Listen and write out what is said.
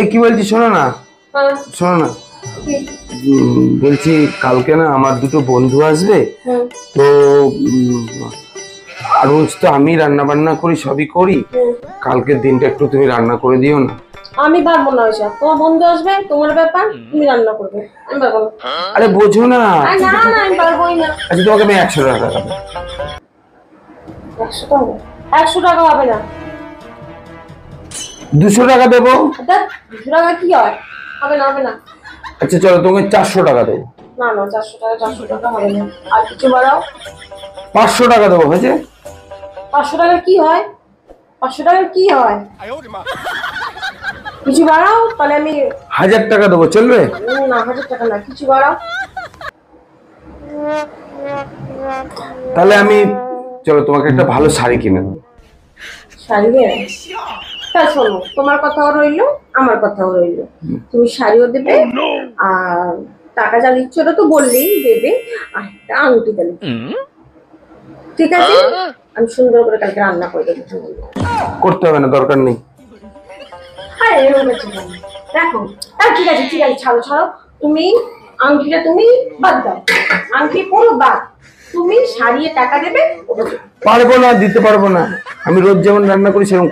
এই কি বলছি শোনো না, শোনো না, বলছি কালকে না আমার দুটো বন্ধু আসবে, তো আর রোজ তো আমি রান্না বান্না করি, সবই করি, কালকের দিনটা একটু তুমি রান্না করে দিও না। আমি পারবো না ওইসব, তোমার বন্ধু আসবে, তোমার ব্যাপার, তুমি রান্না করবে, আমি পারবো না। আরে বোঝো না। না না, আমি পারবোই না। আচ্ছা তোমাকে আমি 100 টাকা দেবো। 100 টাকা? 100 টাকা হবে না। 200 টাকা দেবো। 200 টাকা কি হয়? হবে না, হবে না। আচ্ছা চলো তোমাকে 400 টাকা দেবো। না না, 400 টাকা হবে না, আর কিছু বাড়াও। 500 টাকা দেবো, হয়েছে? 500 টাকা কি হয়? 500 টাকা কি হয়? কিছু বাড়াও, তাহলে আমি 1000 টাকা দেবো, চলবে? না, 1000 টাকা না, কিছু বাড়াও। তাহলে আমি, চলো তোমাকে একটা ভালো শাড়ি কিনে দেবো। শাড়ি দেবে? তা শোনো, তোমার কথাও রইলো, আমার কথাও রইলো। তুমি শাড়িও দেবে, আর টাকা যা দিচ্ছ ওটা তো বললেই দেবে, আর একটা আংটি দেবে, ঠিক আছে? আমি সুন্দর করে কালকে রান্না করে দেবো। করতে হবে না, দরকার নেই। আরে এরকম হচ্ছে কেন? দেখো, ঠিক আছে ঠিক আছে, ছাড়ো ছাড়ো। তুমি আংটিটা তুমি বাদ দাও, আংটি পুরো বাদ। তুমি শাড়িয়ে টাকা দেবে, ওটা দেবে। পারবো না, দিতে পারবো না। আমি রোজ যেমন রান্না করি সেরকম